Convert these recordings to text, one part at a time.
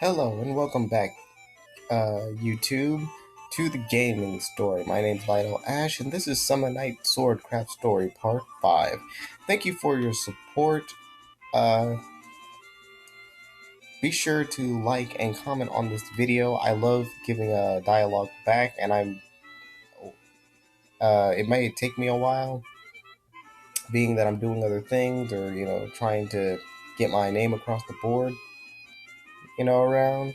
Hello and welcome back, YouTube, to the gaming story. My name's Lionel Ash, and this is Summer Night SwordCraft Story Part 5. Thank you for your support. Uh, be sure to like and comment on this video. I love giving a dialogue back, and it might take me a while, being that I'm doing other things or, trying to get my name across the board, around.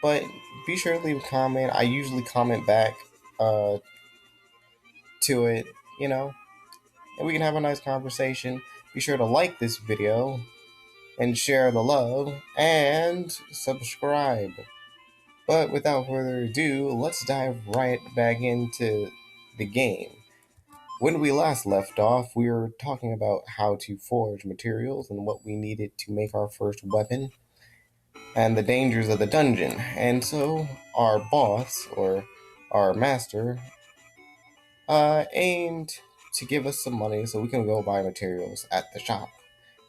But be sure to leave a comment. I usually comment back, to it, and we can have a nice conversation. Be sure to like this video and share the love and subscribe. But without further ado, let's dive right back into the game. When we last left off, we were talking about how to forge materials and what we needed to make our first weapon and the dangers of the dungeon. And so our boss, or our master, aimed to give us some money so we can go buy materials at the shop.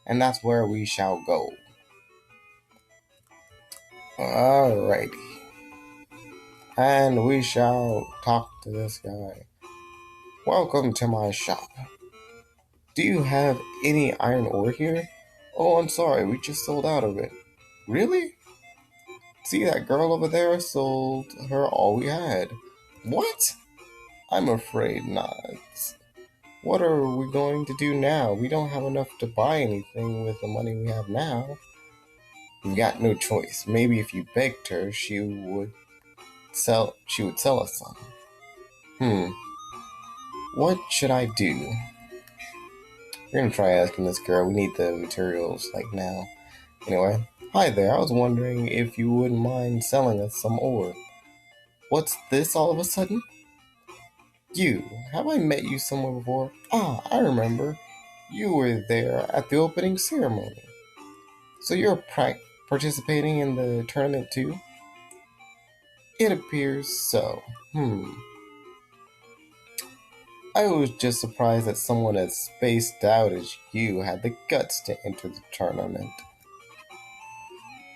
And that's where we shall go. Alrighty. And we shall talk to this guy. Welcome to my shop. Do you have any iron ore here? Oh, I'm sorry, we just sold out of it. Really? See that girl over there? Sold her all we had. What? I'm afraid not. What are we going to do now? We don't have enough to buy anything with the money we have now. We've got no choice. Maybe if you begged her, she would sell us some. What should I do? We're gonna try asking this girl. We need the materials like now. Anyway, hi there. I was wondering if you wouldn't mind selling us some ore. What's this all of a sudden? You. Have I met you somewhere before? Ah, I remember. You were there at the opening ceremony. So you're participating in the tournament too? It appears so. I was just surprised that someone as spaced out as you had the guts to enter the tournament.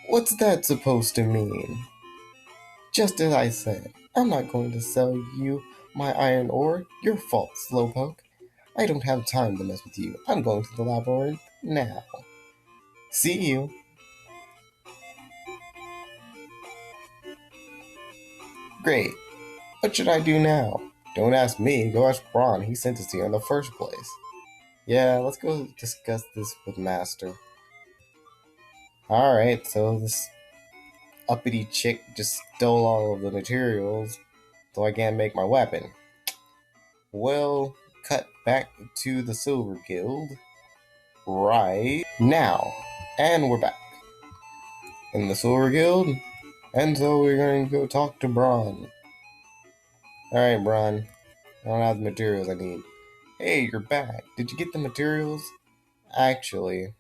What's that supposed to mean? Just as I said, I'm not going to sell you my iron ore. Your fault, Slowpoke. I don't have time to mess with you. I'm going to the Labyrinth now. See you. Great. What should I do now? Don't ask me. Go ask Braun. He sent us here in the first place. Yeah, let's go discuss this with Master. Alright, so this uppity chick just stole all of the materials, so I can't make my weapon. We'll cut back to the Silver Guild right now. And we're back in the Silver Guild. And so we're going to go talk to Braun. Alright, Braun. I don't have the materials I need. Hey, you're back. Did you get the materials? Actually.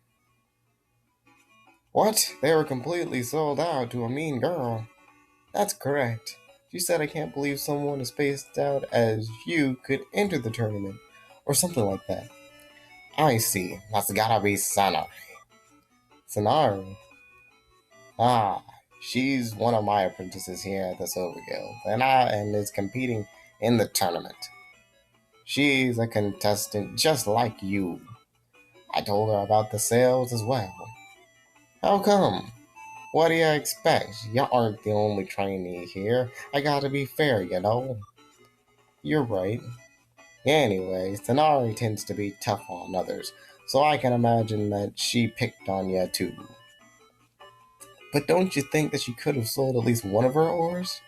What? They were completely sold out to a mean girl. That's correct. She said I can't believe someone as spaced out as you could enter the tournament. Or something like that. I see. That's gotta be Sana. Sanari. Ah, she's one of my apprentices here at the Silver Guild, and is competing in the tournament. She's a contestant just like you. I told her about the sales as well. How come? What do you expect? You aren't the only trainee here. I gotta be fair, you know. You're right. Anyway, Sanari tends to be tough on others, so I can imagine that she picked on you too. But don't you think that she could have sold at least one of her ores?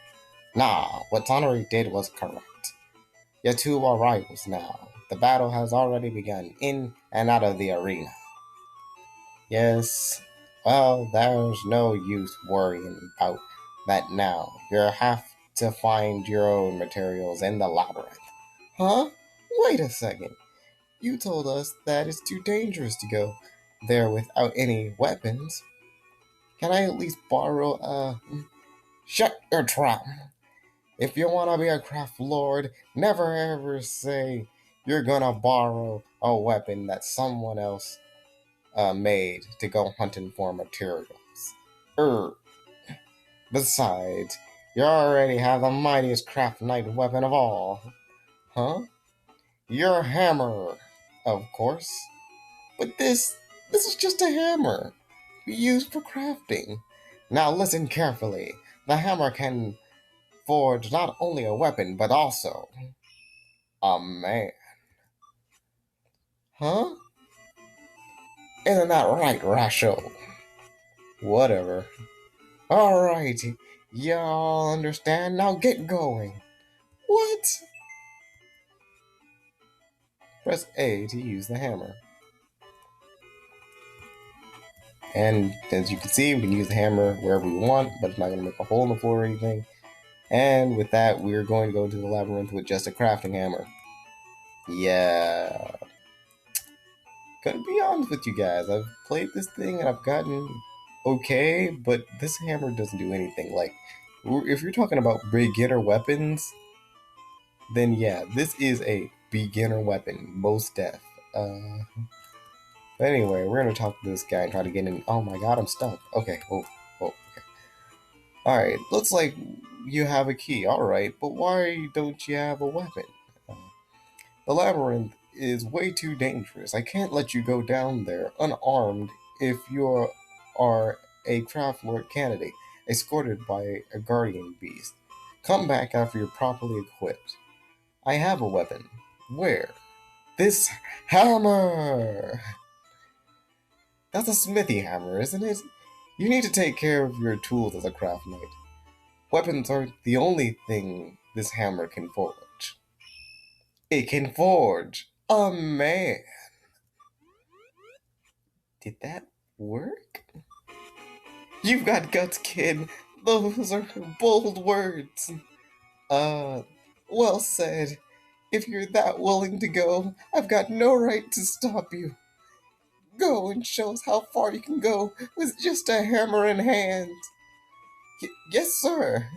Nah, what Sanari did was correct. You two are rivals now. The battle has already begun, in and out of the arena. Yes, well, there's no use worrying about that now. You'll have to find your own materials in the labyrinth. Huh? Wait a second. You told us that it's too dangerous to go there without any weapons. Can I at least borrow Shut your trap. If you want to be a craft lord, never ever say you're gonna borrow a weapon that someone else made to go hunting for materials. Er, Besides, you already have the mightiest craft knight weapon of all. Huh? Your hammer, of course. But this is just a hammer we use for crafting. Now listen carefully. The hammer can forge not only a weapon, but also a man. Huh? Isn't that right, Rasho? Whatever. Alright, y'all understand? Now get going. What? Press A to use the hammer. And as you can see, we can use the hammer wherever we want, but it's not going to make a hole in the floor or anything. And with that, we're going to go to the labyrinth with just a crafting hammer. Yeah. Gonna be honest with you guys, I've played this thing and I've gotten okay, but this hammer doesn't do anything. Like, if you're talking about beginner weapons, then yeah, this is a beginner weapon, most def. But anyway, we're gonna talk to this guy and try to get in. Oh my god, I'm stuck. Okay, okay. Alright, looks like you have a key. Alright, but why don't you have a weapon? The labyrinth is way too dangerous. I can't let you go down there unarmed if you are a craft lord candidate, escorted by a guardian beast. Come back after you're properly equipped. I have a weapon. Where? This hammer! That's a smithy hammer, isn't it? You need to take care of your tools as a craft knight. Weapons aren't the only thing this hammer can forge. It can forge a man. Did that work? You've got guts, kid. Those are bold words. Well said. If you're that willing to go, I've got no right to stop you. Go and show us how far you can go with just a hammer in hand. Yes, sir.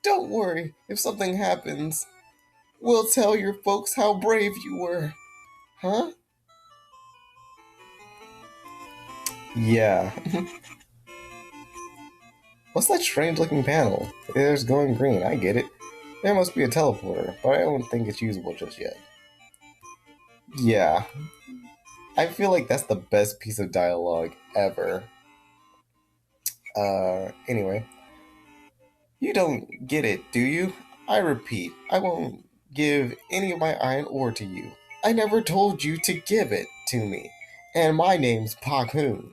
Don't worry if something happens. We'll tell your folks how brave you were. Huh? Yeah. What's that strange looking panel? There's going green, I get it. There must be a teleporter, but I don't think it's usable just yet. Yeah. I feel like that's the best piece of dialogue ever. Anyway. You don't get it, do you? I repeat, I won't give any of my iron ore to you. I never told you to give it to me. And my name's Pacoons.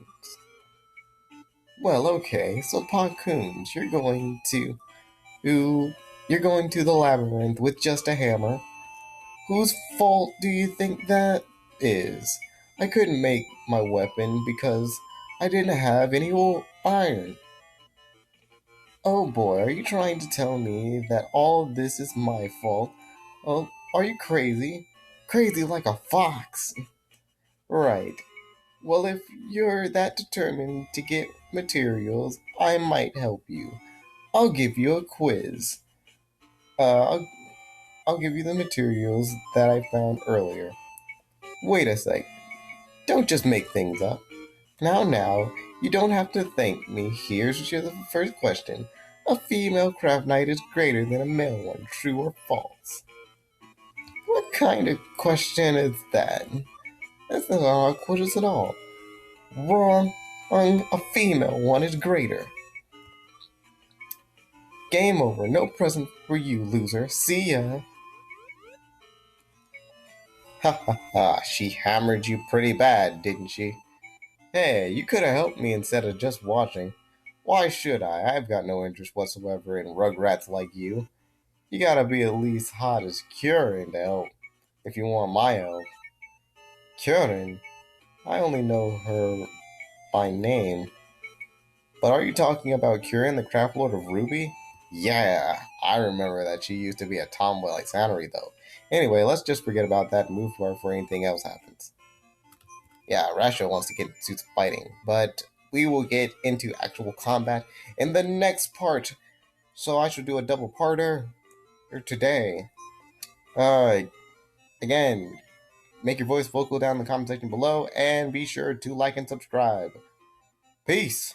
Well, okay, so Pacoons, you're going to the labyrinth with just a hammer. Whose fault do you think that is? I couldn't make my weapon because I didn't have any iron. Oh boy, are you trying to tell me that all of this is my fault? Oh, are you crazy? Crazy like a fox. Right. Well, if you're that determined to get materials, I might help you. I'll give you a quiz. Uh, I'll, I'll give you the materials that I found earlier. Wait a sec. Don't just make things up. Now, you don't have to thank me. Here's your first question. A female craft knight is greater than a male one, true or false? What kind of question is that? That's not our quiz at all. Wrong. A female one is greater. Game over. No present for you, loser. See ya. Ha ha ha. She hammered you pretty bad, didn't she? Hey, you could have helped me instead of just watching. Why should I? I've got no interest whatsoever in rugrats like you. You gotta be at least hot as Curran to help, if you want my help. Curran? I only know her by name. But are you talking about Curran, the craft lord of Ruby? Yeah, I remember that she used to be a tomboy like Sanori, though. Anyway, let's just forget about that and move forward before anything else happens. Yeah, Rasho wants to get into fighting, but we will get into actual combat in the next part. So I should do a double parter today. Again, make your voice vocal down in the comment section below, and be sure to like and subscribe. Peace!